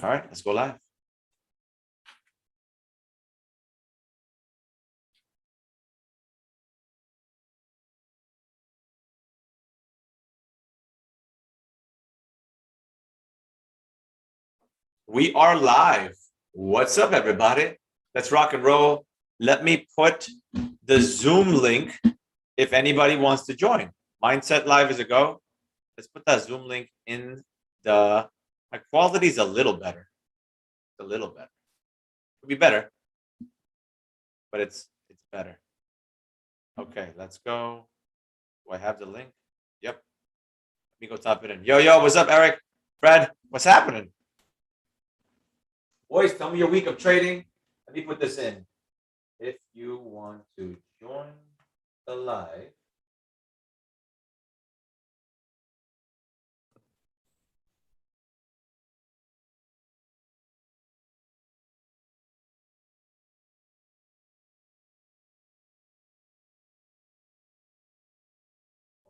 All right, let's go live. We are live. What's up, everybody? Let's rock and roll. Let me put the Zoom link if anybody wants to join. Mindset Live is a go. Let's put that Zoom link in the. My quality is a little better. It's a little better. Could be better, but it's better. Okay, let's go. Do I have the link? Yep. Let me go type it in. Yo, what's up, Eric? Fred, what's happening? Boys, tell me your week of trading. Let me put this in. If you want to join the live,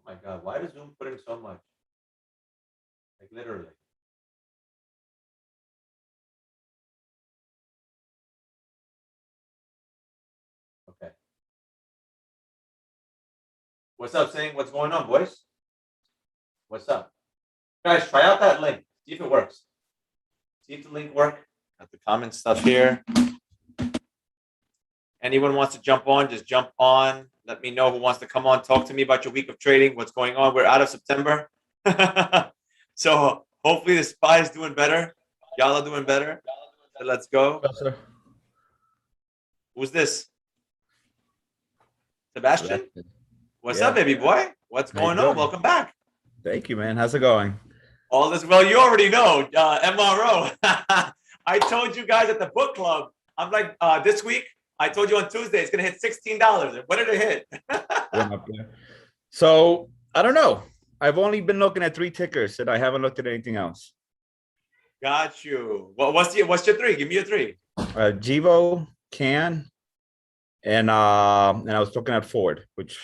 oh my God, why does Zoom put in so much? Like literally. Okay. What's up, Sing? What's going on, boys? What's up? Guys, try out that link. See if it works. See if the link works. Got the comment stuff here. Anyone wants to jump on, just jump on. Let me know who wants to come on. Talk to me about your week of trading. What's going on? We're out of September. So hopefully the SPY is doing better. Y'all are doing better. So let's go. Who's this? Sebastian? What's up, baby boy? What's going on? Welcome back. Thank you, man. How's it going? All this, well, you already know, MRO. I told you guys at the book club, I'm like, this week, I told you on Tuesday, it's going to hit $16. When did it hit? So, I don't know. I've only been looking at 3 tickers and I haven't looked at anything else. Got you. Well, what's your 3? Give me your 3. Gevo, Can, and I was looking at Ford, which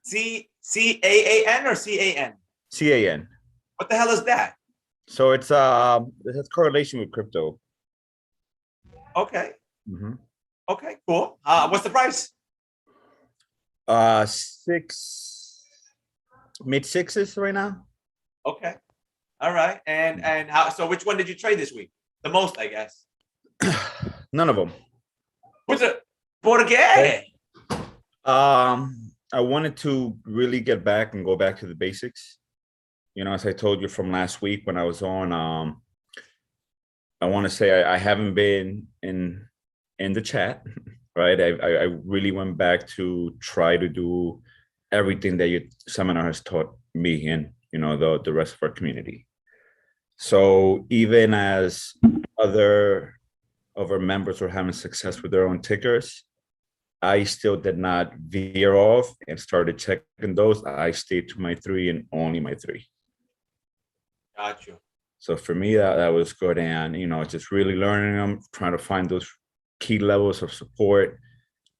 C-A-A-N or C-A-N? C-A-N. What the hell is that? So it has correlation with crypto. Okay. Okay, cool. What's the price? Mid-6s right now. Okay. All right. And how? So which one did you trade this week? The most, I guess. None of them. What's it? ¿Por qué? I wanted to really get back and go back to the basics. You know, as I told you from last week when I was on, I want to say I haven't been in the chat, right? I really went back to try to do everything that your seminar has taught me and, you know, the rest of our community. So even as other of our members were having success with their own tickers, I still did not veer off and started checking those. I stayed to my 3 and only my 3. Got you. So for me, that was good. And, you know, just really learning them, trying to find those key levels of support.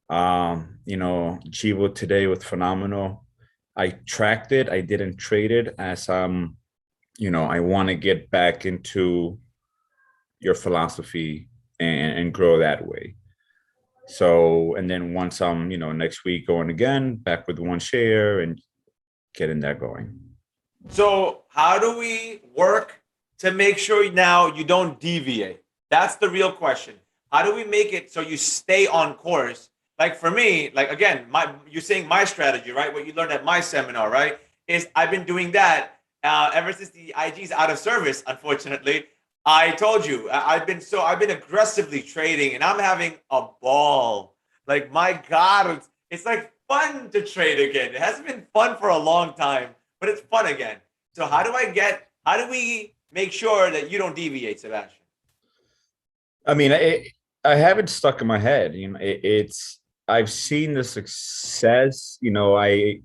You know, Gevo today was phenomenal. I tracked it. I didn't trade it as, you know, I want to get back into your philosophy and grow that way. So, and then once I'm, you know, next week going again, back with 1 share and getting that going. So how do we work to make sure now you don't deviate? That's the real question. How do we make it so you stay on course? Like for me, like again, you're saying my strategy, right? What you learned at my seminar, right? Is I've been doing that ever since the IG is out of service, unfortunately. I told you, I've been aggressively trading and I'm having a ball. Like, my God, it's like fun to trade again. It hasn't been fun for a long time, but it's fun again. So how do we make sure that you don't deviate, Sebastian? I mean, I have it stuck in my head. You know, I've seen the success, you know, I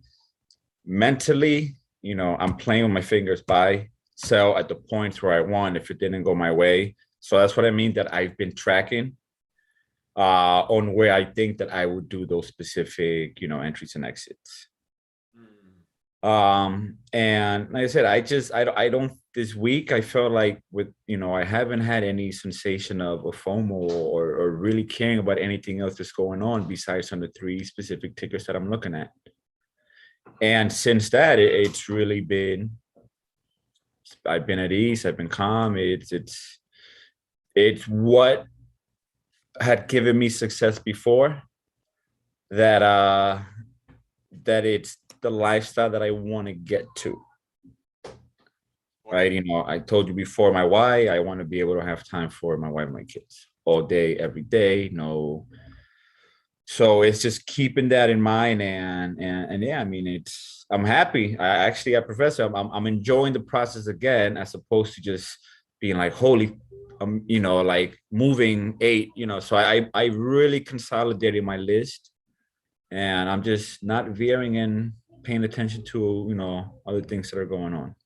mentally, you know, I'm playing with my fingers, buy, sell at the points where I want if it didn't go my way. So that's what I mean, that I've been tracking on where I think that I would do those specific, you know, entries and exits. And like I said, I don't this week I felt like I haven't had any sensation of a FOMO or really caring about anything else that's going on besides on the three specific tickers that I'm looking at. And since that, it's really been, I've been at ease, I've been calm. It's what had given me success before that that it's the lifestyle that I want to get to. Right. I told you before my why. I want to be able to have time for my wife, my kids all day, every day. No. So it's just keeping that in mind. And yeah, I mean, I'm happy. I professor, I'm enjoying the process again, as opposed to just being like, holy, like moving 8, so I really consolidated my list, and I'm just not veering and paying attention to, other things that are going on.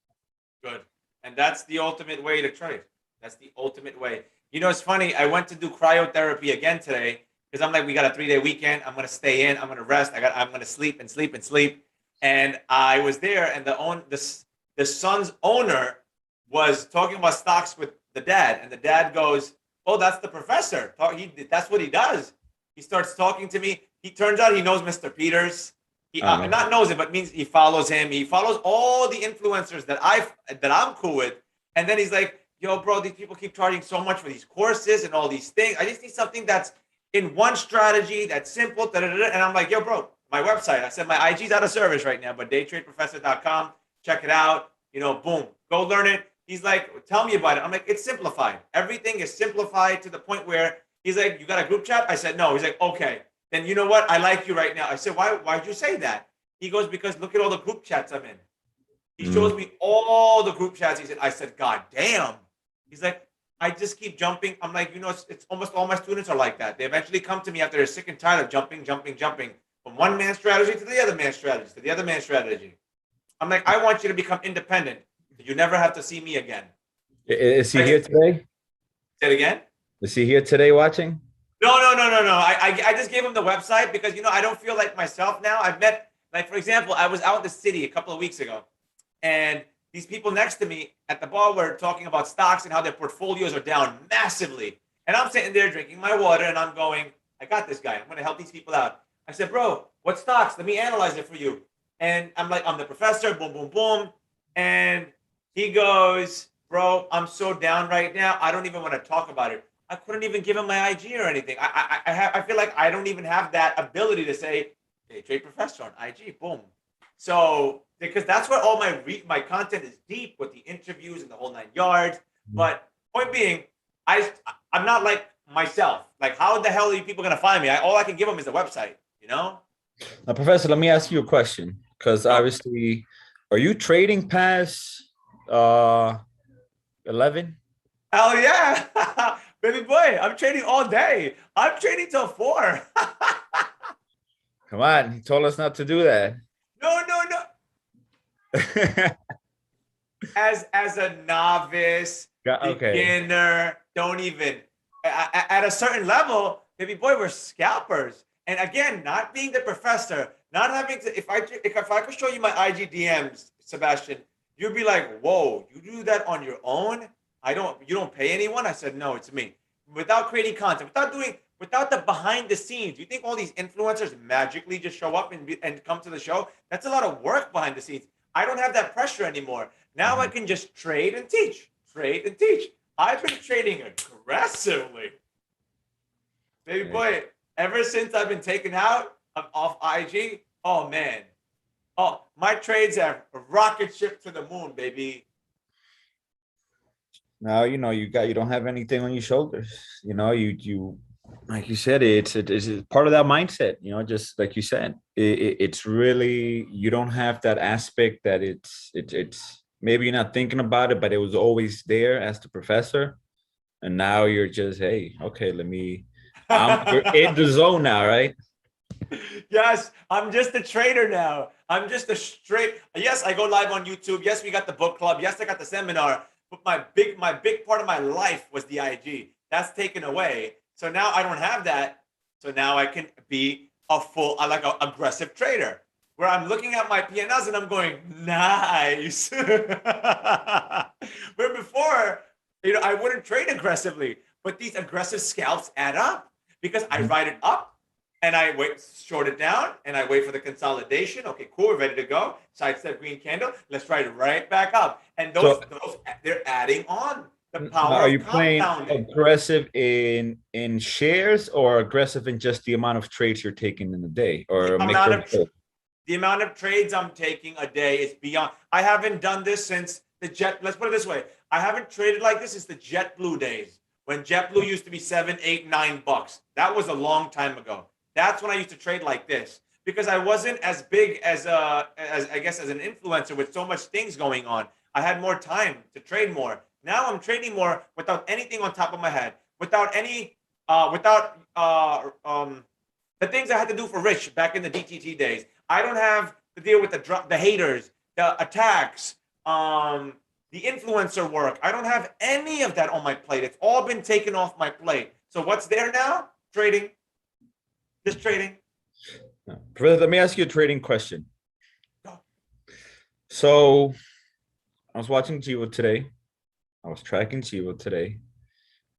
Good. And that's the ultimate way to trade. That's the ultimate way. It's funny. I went to do cryotherapy again today because I'm like, we got a 3-day weekend. I'm gonna stay in. I'm gonna rest. I'm gonna sleep and sleep and sleep. And I was there, and the son's owner was talking about stocks with the dad, and the dad goes, "Oh, that's the professor. That's what he does." He starts talking to me. He turns out he knows Mr. Peters. He not knows it, but means he follows him. He follows all the influencers that I'm cool with. And then he's like, "Yo, bro, these people keep charging so much for these courses and all these things. I just need something that's in one strategy, that's simple." And I'm like, "Yo, bro, my website." I said my IG's out of service right now, but daytradeprofessor.com. Check it out. Boom, go learn it. He's like, "Tell me about it." I'm like, "It's simplified. Everything is simplified to the point where," he's like, "You got a group chat?" I said, "No." He's like, "Okay. Then you know what? I like you right now." I said, why'd you say that? He goes, "Because look at all the group chats I'm in." He shows me all the group chats. I said, "God damn." He's like, "I just keep jumping." I'm like, it's almost all my students are like that. They eventually come to me after they're sick and tired of jumping from one man's strategy to the other man's strategy to the other man's strategy. I'm like, I want you to become independent. You never have to see me again. Is he here today? Say it again? Is he here today watching? No. I just gave him the website because, I don't feel like myself now. I've met, like, for example, I was out in the city a couple of weeks ago, and these people next to me at the bar were talking about stocks and how their portfolios are down massively. And I'm sitting there drinking my water, and I'm going, I got this guy. I'm going to help these people out. I said, "Bro, what stocks? Let me analyze it for you." And I'm like, "I'm the professor, boom, boom, boom." And he goes, "Bro, I'm so down right now. I don't even want to talk about it." I couldn't even give him my IG or anything. I feel like I don't even have that ability to say, "Hey, Trade Professor on IG, boom." So because that's where all my content is deep with the interviews and the whole 9 yards. But point being, I'm not like myself. Like, how the hell are you people gonna find me? All I can give them is the website. Now, Professor, let me ask you a question, because obviously, are you trading past 11? Hell yeah. Baby boy, I'm trading all day. I'm trading till 4. Come on, he told us not to do that. No. As a novice, beginner, don't even. At a certain level, baby boy, we're scalpers. And again, not being the professor, not having to. If I could show you my IG DMs, Sebastian, you'd be like, "Whoa, you do that on your own? You don't pay anyone?" I said, "No, it's me." Without creating content, without the behind the scenes. You think all these influencers magically just show up and come to the show? That's a lot of work behind the scenes. I don't have that pressure anymore. Now I can just trade and teach. I've been trading aggressively. Baby boy, ever since I've been taken out off IG, oh man. Oh, my trades have rocket ship to the moon, baby. Now you don't have anything on your shoulders. You like you said, it's part of that mindset. Just like you said, it's really, you don't have that aspect that it's maybe you're not thinking about it, but it was always there as the professor, and now you're just, hey, okay, you're in the zone now, right? Yes, I'm just a trader now. I'm just a straight. Yes, I go live on YouTube. Yes, we got the book club. Yes, I got the seminar. But my big part of my life was the IG. That's taken away. So now I don't have that. So now I can be aggressive trader. where I'm looking at my P&Ls and I'm going, nice. Where before, I wouldn't trade aggressively, but these aggressive scalps add up because I ride it up and I wait, short it down, and I wait for the consolidation. Okay, cool, we're ready to go. Sidestep green candle. Let's ride it right back up. And So those they're adding on the now, power are of you playing compounding. aggressive in shares or aggressive in just the amount of trades you're taking in a day, or The a mixture amount of of both? the amount of trades I'm taking a day is beyond. I haven't done this since the Jet. Let's put it this way: I haven't traded like this since the JetBlue days, when JetBlue used to be 7, 8, $9. That was a long time ago. That's when I used to trade like this because I wasn't as big as I guess as an influencer with so much things going on. I had more time to trade more. Now I'm trading more without anything on top of my head, without any, without the things I had to do for Rich back in the DTT days. I don't have to deal with the haters, the attacks, the influencer work. I don't have any of that on my plate. It's all been taken off my plate. So what's there now? Trading, just trading. Professor, let me ask you a trading question. So I was watching Jivo today. I was tracking Jivo today.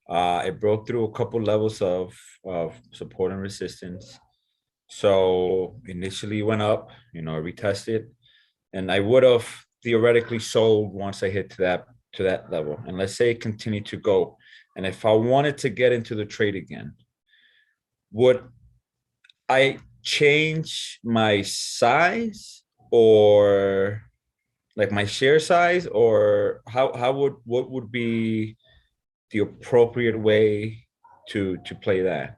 It broke through a couple levels of support and resistance. So initially went up, retested, and I would have theoretically sold once I hit to that level. And let's say it continued to go. And if I wanted to get into the trade again, would I change my size or like my share size, or what would be the appropriate way to play that?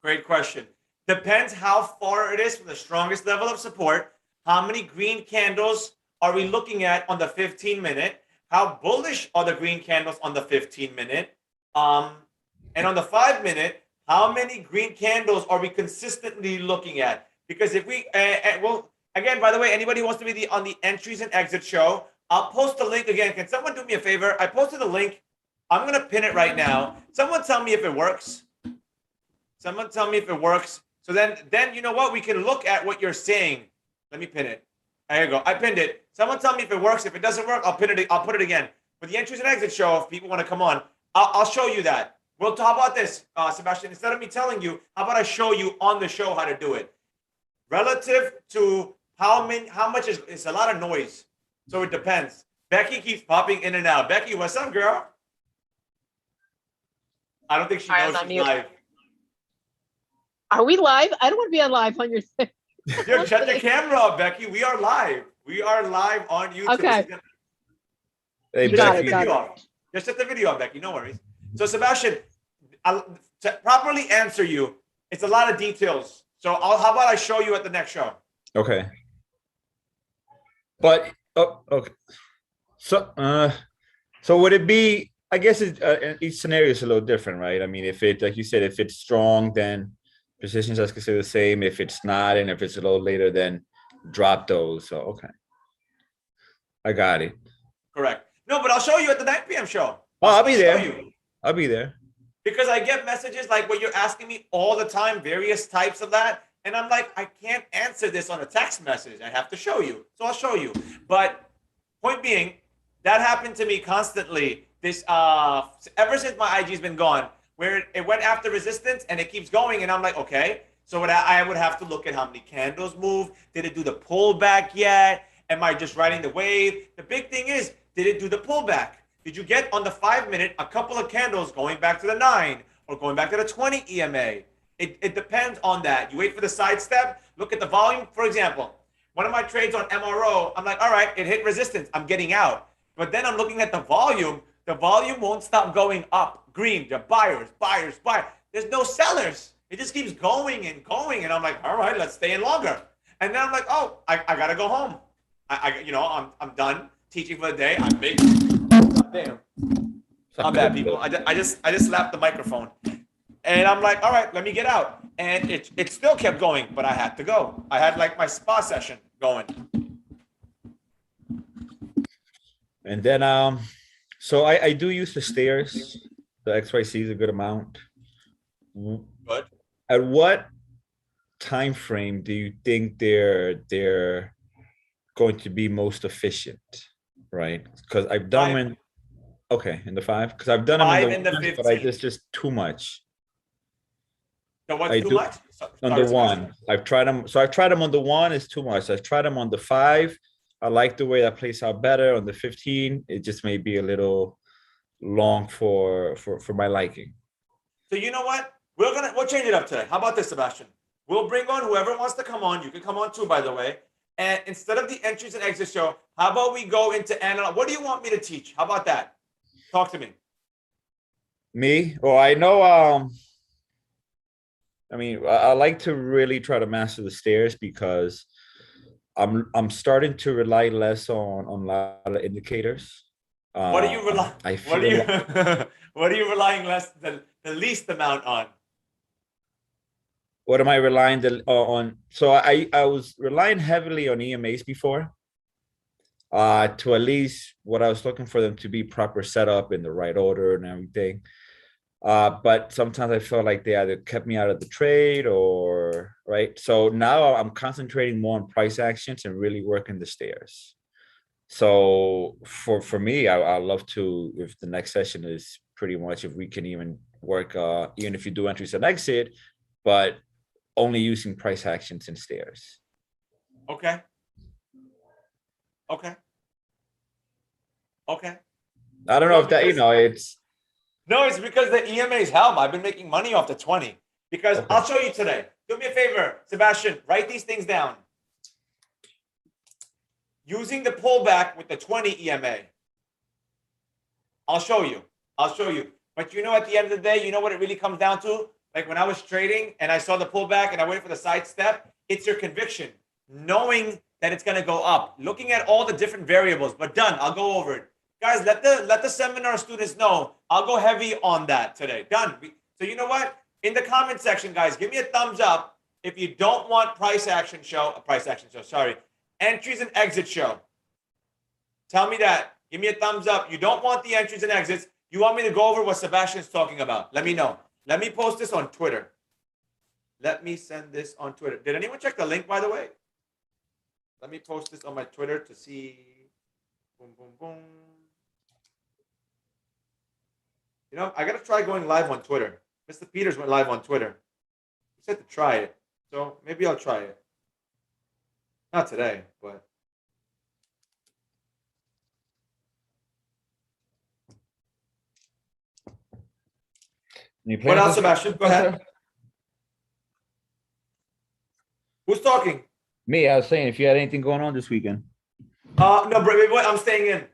Great question. Depends how far it is from the strongest level of support. How many green candles are we looking at on the 15-minute? How bullish are the green candles on the 15-minute? Um, and on the 5-minute, how many green candles are we consistently looking at? Because if we, well, again, by the way, anybody who wants to be on the entries and exit show, I'll post the link again. Can someone do me a favor? I posted the link. I'm going to pin it right now. Someone tell me if it works. Someone tell me if it works. So then you know what? We can look at what you're saying. Let me pin it. There you go. I pinned it. Someone tell me if it works. If it doesn't work, I'll pin it. I'll put it again. For the entries and exit show, if people want to come on, I'll show you that. Well, how about this, Sebastian? Instead of me telling you, how about I show you on the show how to do it? Relative to how much is it's a lot of noise. So it depends. Becky keeps popping in and out. Becky, what's up, girl? I don't think she Sorry, I knows was on she's mute. live. Are we live? I don't want to be on live on your thing. Dude, shut your camera off, Becky. We are live. We are live on YouTube. Okay. Hey, You got Shut it, the got video it. off. Just shut the video off, Becky. No worries. So, Sebastian, to properly answer you, it's a lot of details. So, how about I show you at the next show? Okay. But okay. So would it be? I guess each scenario is a little different, right? I mean, if it, like you said, if it's strong, then positions I could say the same. If it's not, and if it's a little later, then drop those. So okay, I got it. Correct. No, but I'll show you at the 9 p.m. show. Oh, I'll be show there. you. I'll be there. Because I get messages like what you're asking me all the time, various types of that. And I'm like, I can't answer this on a text message. I have to show you. So I'll show you. But point being, that happened to me constantly. This ever since my IG's been gone, where it went after resistance and it keeps going, and I'm like, okay. So I would have to look at how many candles move. Did it do the pullback yet? Am I just riding the wave? The big thing is, did it do the pullback? Did you get on the 5-minute a couple of candles going back to the 9 or going back to the 20 EMA? It depends on that. You wait for the side step, look at the volume. For example, one of my trades on MRO, I'm like, all right, it hit resistance. I'm getting out. But then I'm looking at the volume. The volume won't stop going up. Green, the buyers, buyers, buyers. There's no sellers. It just keeps going and going. And I'm like, all right, let's stay in longer. And then I'm like, oh, I got to go home. I'm done teaching for the day. I'm big. Damn. I'm bad, people. I just slapped the microphone. And I'm like, all right, let me get out. And it still kept going, but I had to go. I had like my spa session going. And then so I do use the stairs. The XYC is a good amount. Good. At what time frame do you think they're going to be most efficient? Right? Because I've done Five. them in, okay, in the 5, because I've done them in 5 the and the 1s, but I 15. just too much. So what's I too do much? on Sorry, the Sebastian. 1. I've tried them. So I've tried them on the 1, it's too much. I've tried them on the 5. I like the way that plays out better. On the 15, it just may be a little long for my liking. So you know what? We'll change it up today. How about this, Sebastian? We'll bring on whoever wants to come on. You can come on too, by the way. And instead of the entries and exits show, how about we go into analyze? What do you want me to teach? How about that? Talk to me. Me? Well, I know. I mean, I like to really try to master the stairs because I'm starting to rely less on a lot of indicators. What are you relying? I What are feel you? like, What are you relying the least amount on? what am I relying on? So I was relying heavily on EMAs before, to at least what I was looking for them to be proper setup in the right order and everything. But sometimes I felt like they either kept me out of the trade or right. So now I'm concentrating more on price actions and really working the stairs. So for me, I love to, if the next session is pretty much if we can even work, even if you do entries and exit, but only using price actions and stairs. Okay. Okay. Okay. I don't know No, if that, because it's no, it's because the EMAs help. I've been making money off the 20. Because okay. I'll show you today. Do me a favor, Sebastian, write these things down. Using the pullback with the 20 EMA. I'll show you. I'll show you. But you know, at the end of the day, you know what it really comes down to? Like when I was trading and I saw the pullback and I waited for the side step, it's your conviction, knowing that it's going to go up, looking at all the different variables. But done, I'll go over it. Guys, let the seminar students know. I'll go heavy on that today. Done. So you know what? In the comment section, guys, give me a thumbs up if you don't want sorry, entries and exit show. Tell me that. Give me a thumbs up. You don't want the entries and exits. You want me to go over what Sebastian's talking about. Let me know. Let me post this on Twitter. Let me send this on Twitter. Did anyone check the link, by the way? Let me post this on my Twitter to see. Boom, boom, boom. You know, I got to try going live on Twitter. Mr. Peters went live on Twitter. He said to try it. So maybe I'll try it. Not today, but. What else, Sebastian? Go ahead. Who's talking? Me, I was saying if you had anything going on this weekend. No, but I'm staying in.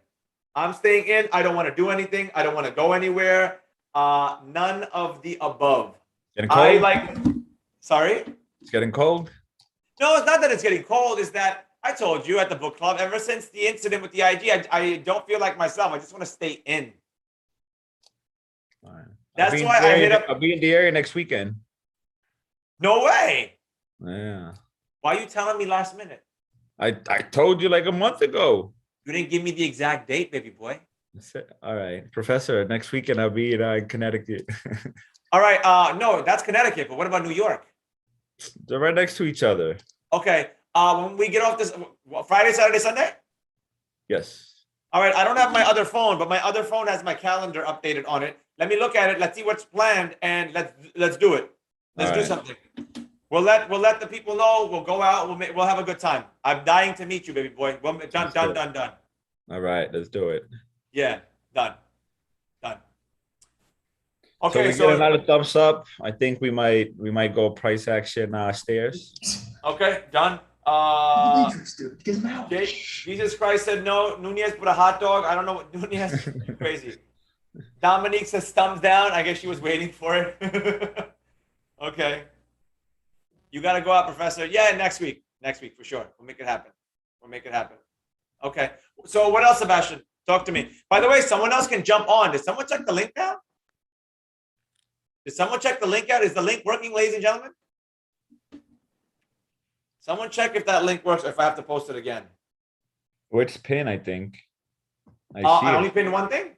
I'm staying in. I don't want to do anything. I don't want to go anywhere. None of the above. Getting cold? Sorry? It's getting cold? No, it's not that it's getting cold. It's that I told you at the book club, ever since the incident with the IG, I don't feel like myself. I just want to stay in. All right. That's why I hit up. I'll be in the area next weekend. No way. Yeah. Why are you telling me last minute? I told you like a month ago. You didn't give me the exact date, baby boy. All right, Professor. Next weekend I'll be in Connecticut. All right. No, that's Connecticut. But what about New York? They're right next to each other. Okay. When we get off this Friday, Saturday, Sunday. Yes. All right. I don't have my other phone, but my other phone has my calendar updated on it. Let me look at it. Let's see what's planned, and let's do it. Let's do something. We'll let the people know. We'll go out. We'll have a good time. I'm dying to meet you, baby boy. Done. All right, let's do it. Yeah, done. Okay, so we get another thumbs up. I think we might go price action stairs. Okay, done. Matrix, dude, get him out. Jesus Christ said no. Nunez put a hot dog. I don't know what Nunez. Crazy. Dominique says thumbs down. I guess she was waiting for it. Okay. You got to go out, Professor. Yeah, next week. Next week for sure. We'll make it happen. Okay. So what else, Sebastian? Talk to me. By the way, someone else can jump on. Did someone check the link now? Is the link working, ladies and gentlemen? Someone check if that link works or if I have to post it again. Which pin, I think. I only pinned one thing?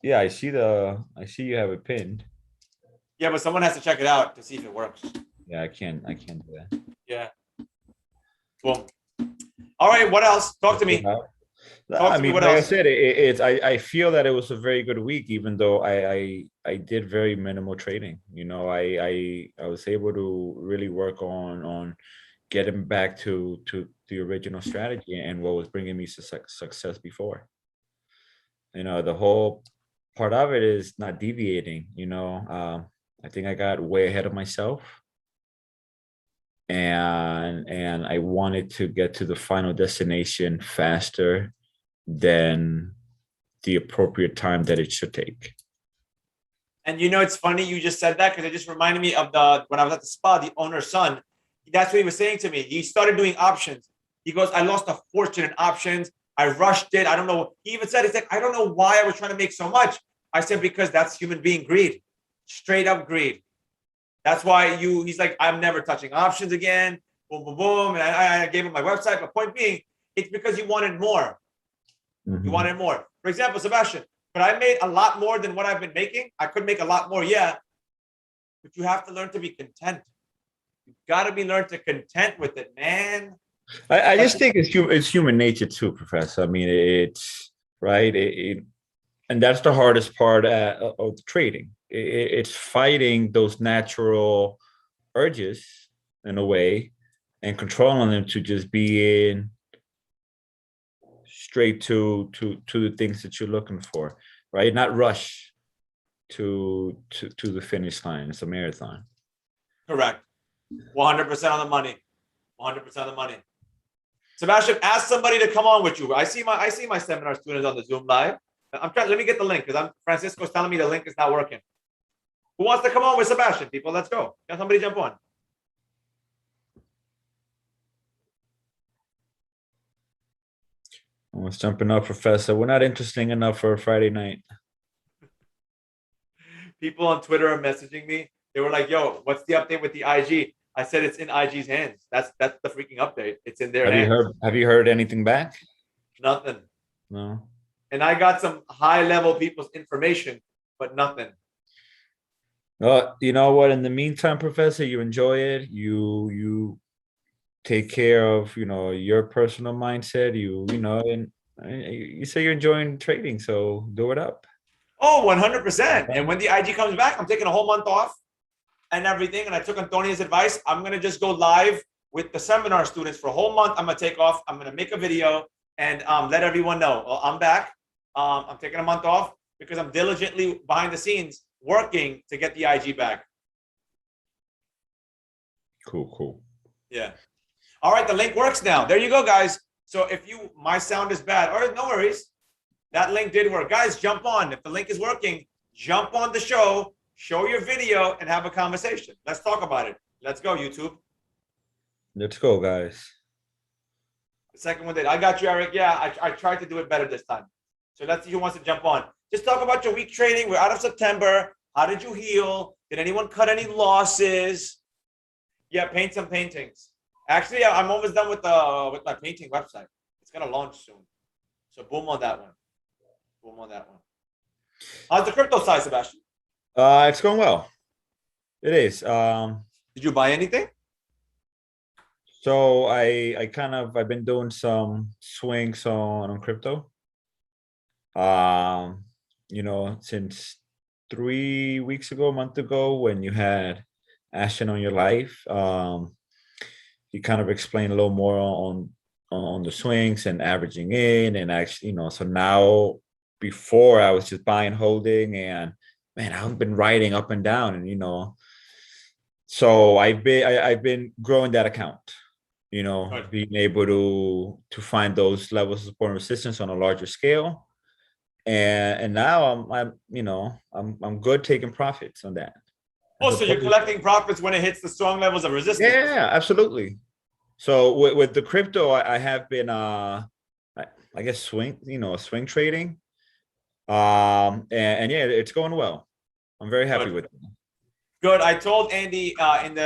Yeah, I see you have it pinned. Yeah, but someone has to check it out to see if it works. Yeah, I can't do that. Yeah. Boom. All right. What else? Talk to me. Talk I to me. mean, What like I else? said, I feel that it was a very good week, even though I did very minimal trading. You know, I was able to really work on getting back to the original strategy and what was bringing me success before. You know, the whole part of it is not deviating. You know, I think I got way ahead of myself, and I wanted to get to the final destination faster than the appropriate time that it should take. And you know, it's funny you just said that because it just reminded me of the when I was at the spa, the owner's son. That's what he was saying to me. He started doing options. He goes, I lost a fortune in options. I rushed it. I don't know. He even said, he's like, I don't know why I was trying to make so much. I said, because that's human being greed, straight up greed. That's why he's like, I'm never touching options again. Boom, boom, boom. And I gave him my website. But point being, it's because you wanted more. You wanted more. For example, Sebastian, but I made a lot more than what I've been making. I could make a lot more, yeah. But you have to learn to be content. You got to be learned to content with it, man. I just think it's human nature too, Professor. I mean, it's right. And that's the hardest part of trading. It's fighting those natural urges in a way and controlling them to just be in straight to the things that you're looking for, right? Not rush to the finish line. It's a marathon. Correct. 100% on the money. 100% on the money. Sebastian, ask somebody to come on with you. I see my seminar students on the Zoom live. I'm trying. Let me get the link because Francisco's telling me the link is not working. Who wants to come on with Sebastian? People, let's go. Can somebody jump on? Almost jumping up, Professor. We're not interesting enough for a Friday night. People on Twitter are messaging me. They were like, "Yo, what's the update with the IG?" I said it's in IG's hands. That's the freaking update. It's in their hands. Have you heard anything back? Nothing. No. And I got some high level people's information, but nothing. Well, you know what? In the meantime, Professor, you enjoy it. You take care of your personal mindset. You know, and you say you're enjoying trading, so do it up. Oh, 100%. And when the IG comes back, I'm taking a whole month off and everything. And I took Antonia's advice. I'm going to just go live with the seminar students for a whole month. I'm going to take off. I'm going to make a video and let everyone know. Well, I'm back. I'm taking a month off because I'm diligently behind the scenes working to get the IG back. Cool. Yeah. All right. The link works now. There you go, guys. So if my sound is bad, or no worries. That link did work. Guys, jump on. If the link is working, jump on the show, show your video, and have a conversation. Let's talk about it. Let's go, YouTube. Let's go, guys. The second one did. I got you, Eric. Yeah, I tried to do it better this time. So let's see who wants to jump on. Just talk about your week trading. We're out of September. How did you heal? Did anyone cut any losses? Yeah, paint some paintings. Actually, I'm almost done with my painting website. It's going to launch soon. So boom on that one. Boom on that one. How's the crypto side, Sebastian? It's going well. It is. Did you buy anything? So I've been doing some swings on crypto. Since 3 weeks ago, a month ago, when you had Ashton on your live, he kind of explained a little more on the swings and averaging in, and actually, so now, before I was just buying, holding, and man, I've been riding up and down, and so I've been growing that account, Right. being able to find those levels of support and resistance on a larger scale, and now I'm good taking profits on that. Oh, so you're collecting profits when it hits the strong levels of resistance. Yeah, absolutely. So with the crypto, I have been I guess swing trading. And yeah, it's going well. I'm very happy with it. Good. I told Andy in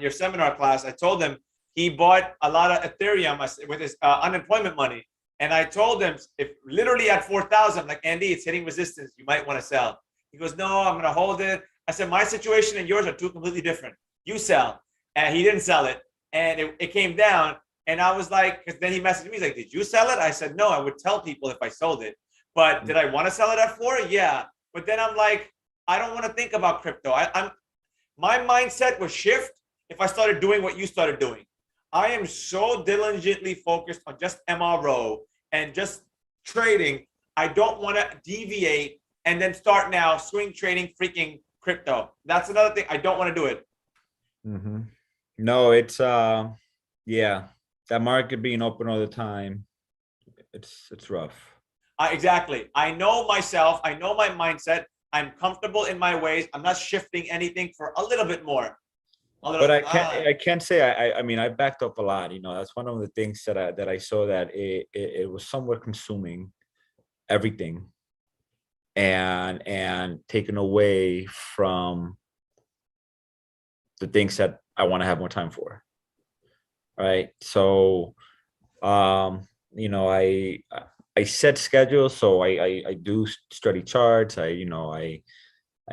your seminar class, I told him he bought a lot of Ethereum with his unemployment money. And I told him, if literally at 4,000, like, Andy, it's hitting resistance. You might want to sell. He goes, no, I'm going to hold it. I said, my situation and yours are two completely different. You sell. and he didn't sell it, and it came down. And I was like, because then he messaged me, he's like, did you sell it? I said, no, I would tell people if I sold it. But did I want to sell it at 4? Yeah. But then I'm like, I don't want to think about crypto. My mindset was shift if I started doing what you started doing. I am so diligently focused on just MRO and just trading. I don't want to deviate and then start now swing trading freaking crypto. That's another thing. I don't want to do it. Mm-hmm. No, it's yeah, that market being open all the time, it's rough. Exactly. I know myself. I know my mindset. I'm comfortable in my ways. I'm not shifting anything for a little bit more. But I can't say I mean I backed up a lot. You know, that's one of the things that I saw that it was somewhat consuming everything and taken away from the things that I want to have more time for. Right. So you know, I set schedules, so I do study charts. I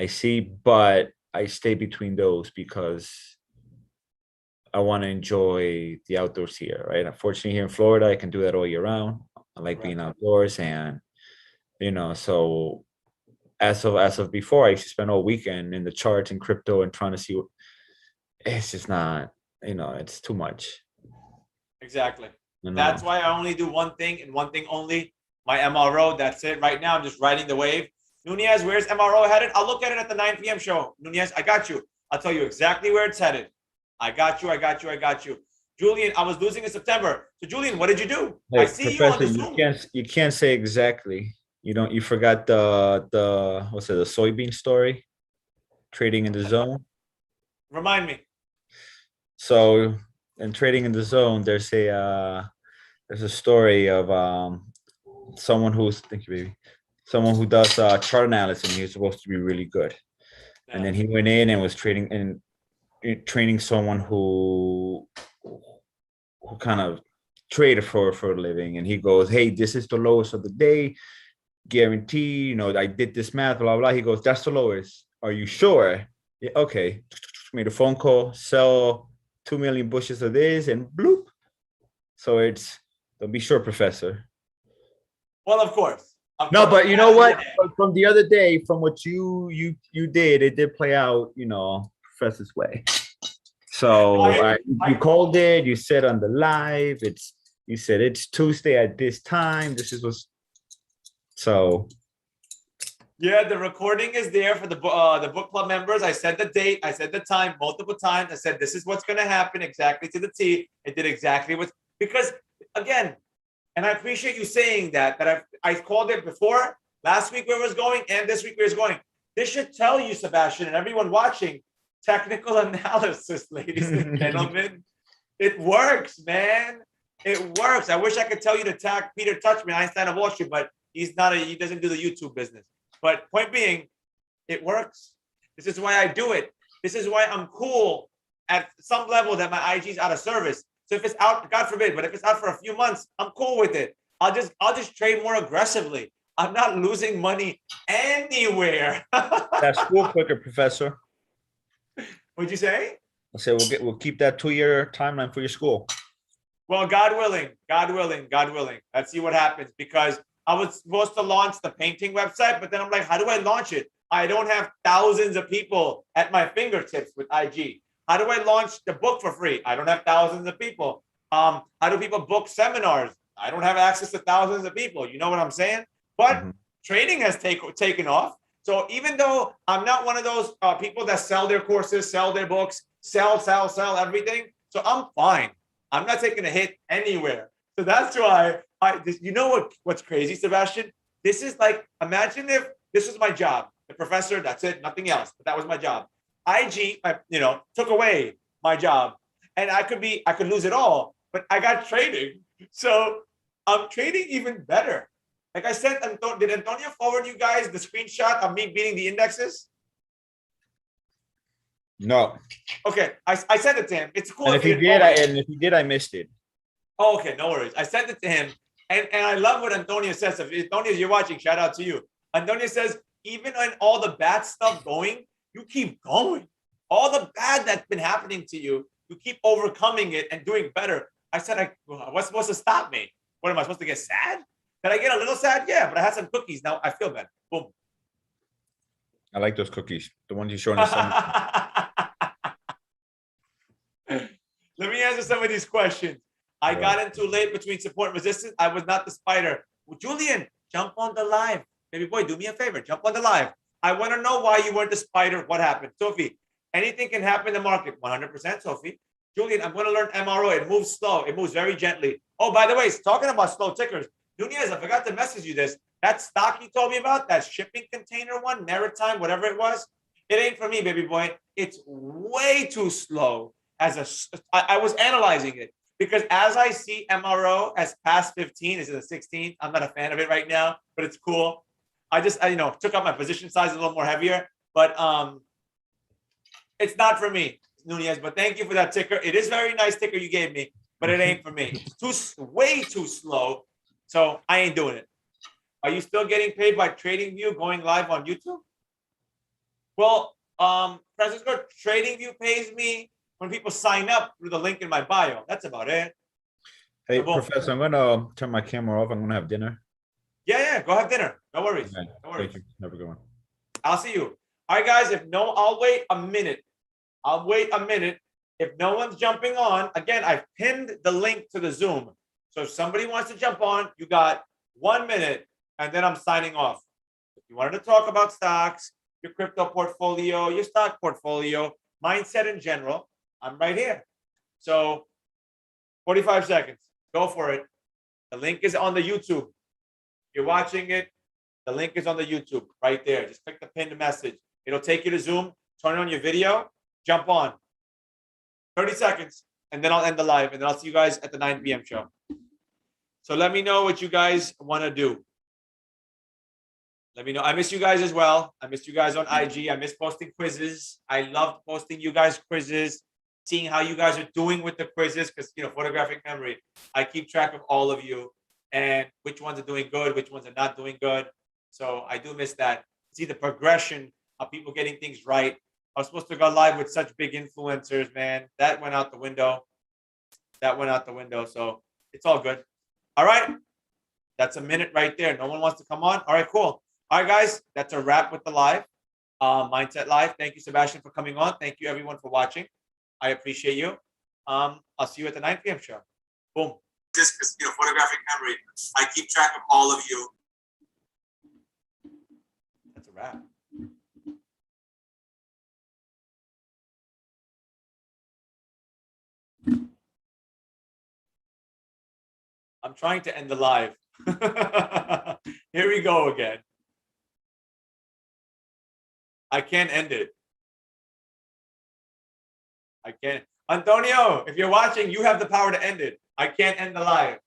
see, but I stay between those because I want to enjoy the outdoors here, right? Unfortunately, here in Florida, I can do that all year round. I like being outdoors, and you know, so as of before, I used to spend all weekend in the charts and crypto and trying to see. It's just not, you know, it's too much. Exactly. You know? That's why I only do one thing and one thing only. My MRO. That's it. Right now, I'm just riding the wave. Nunez, where's MRO headed? I'll look at it at the 9 p.m. show. Nunez, I got you. I'll tell you exactly where it's headed. I got you. I got you. I got you. Julian, I was losing in September. So Julian, what did you do? Hey, I see you on the Professor, Zoom. you can't say exactly. You forgot the what's it, the soybean story, trading in the zone. Remind me. So in trading in the zone, there's a story of someone who's, thank you, baby, someone who does chart analysis, and he was supposed to be really good. And then he went in and was training someone who kind of traded for a living, and he goes, hey, this is the lowest of the day, guarantee, you know, I did this math, blah blah. He goes, that's the lowest, are you sure? Yeah, okay. Made a phone call, sell 2 million bushels of this, and bloop. So it's, don't be sure, Professor. Well, of course. No, but you know what? From the other day, from what you did, it did play out, you know, Professor's way. So you called it. You said on the live, you said it's Tuesday at this time. This is what's so. Yeah, the recording is there for the book club members. I said the date, I said the time multiple times. I said this is what's going to happen exactly to the T. It did exactly what, because again, and I appreciate you saying that I called it before last week where it was going and this week where it's going. This should tell you, Sebastian, and everyone watching, technical analysis, ladies and gentlemen. It works, man. It works. I wish I could tell you to tag Peter Touchman, Einstein of Wall Street, but he doesn't do the YouTube business. But point being, it works. This is why I do it. This is why I'm cool at some level that my IG is out of service. So if it's out, God forbid, but if it's out for a few months, I'm cool with it. I'll just trade more aggressively. I'm not losing money anywhere. That's school quicker, Professor. What'd you say? I said we'll keep that 2-year timeline for your school. Well, God willing, God willing, God willing. Let's see what happens, because I was supposed to launch the painting website, but then I'm like, how do I launch it? I don't have thousands of people at my fingertips with IG. How do I launch the book for free? I don't have thousands of people. How do people book seminars? I don't have access to thousands of people. You know what I'm saying? But trading has taken off. So even though I'm not one of those people that sell their courses, sell their books, sell everything. So I'm fine. I'm not taking a hit anywhere. So that's why you know what's crazy, Sebastian? This is like, imagine if this was my job, the professor, that's it, nothing else. But that was my job. IG, took away my job, and I could lose it all, but I got trading. So I'm trading even better. Like I said, did Antonio forward you guys the screenshot of me beating the indexes? No. Okay, I sent it to him. It's cool. And if he did, I missed it. Oh, okay, no worries. I sent it to him, and I love what Antonio says. If Antonio, you're watching, shout out to you. Antonio says, even when all the bad stuff going, you keep going. All the bad that's been happening to you, You keep overcoming it and doing better. I said, what's supposed to stop me? What am I supposed to get sad? Did I get a little sad? Yeah, but I had some cookies. Now I feel better. Boom. I like those cookies. The ones you show in the summer. Let me answer some of these questions. I Yeah. got in too late between support and resistance. I was not the spider. Well, Julian, jump on the live. Baby boy, do me a favor. Jump on the live. I want to know why you weren't the spider. What happened? Sophie, anything can happen in the market. 100%, Sophie. Julian, I'm going to learn MRO. It moves slow. It moves very gently. Oh, by the way, talking about slow tickers. Nunez, I forgot to message you this. That stock you told me about, that shipping container one, Maritime, whatever it was, it ain't for me, baby boy. It's way too slow. I was analyzing it because as I see MRO as past 15, is it a 16? I'm not a fan of it right now, but it's cool. I took out my position size a little more heavier, but it's not for me, Nunez. But thank you for that ticker. It is very nice ticker you gave me, but it ain't for me. It's way too slow, so I ain't doing it. Are you still getting paid by TradingView going live on YouTube? Well, Francisco, TradingView pays me when people sign up through the link in my bio. That's about it. Hey, Boom. Professor, I'm gonna turn my camera off. I'm gonna have dinner. Yeah, go have dinner. No worries. Okay, No worries. thank you. Have a good one. I'll see you. All right, guys. I'll wait a minute. I'll wait a minute. If no one's jumping on, again, I've pinned the link to the Zoom. So if somebody wants to jump on, you got 1 minute, and then I'm signing off. If you wanted to talk about stocks, your crypto portfolio, your stock portfolio, mindset in general, I'm right here. So 45 seconds. Go for it. The link is on the YouTube. If you're watching it, the link is on the YouTube right there. Just click the pinned message. It'll take you to Zoom. Turn on your video. Jump on. 30 seconds. And then I'll end the live. And then I'll see you guys at the 9 p.m. show. So let me know what you guys want to do. Let me know. I miss you guys as well. I miss you guys on IG. I miss posting quizzes. I love posting you guys quizzes, seeing how you guys are doing with the quizzes because, photographic memory. I keep track of all of you and which ones are doing good, which ones are not doing good. So I do miss that. See the progression of people getting things right. I was supposed to go live with such big influencers, man. That went out the window. So it's all good. All right. That's a minute right there. No one wants to come on. All right, cool. All right, guys. That's a wrap with the live. Mindset Live. Thank you, Sebastian, for coming on. Thank you, everyone, for watching. I appreciate you. I'll see you at the 9 p.m. show. Boom. Just because, photographic memory. I keep track of all of you. That's a wrap. I'm trying to end the live. Here we go again. I can't end it. I can't. Antonio, if you're watching, you have the power to end it. I can't end the live.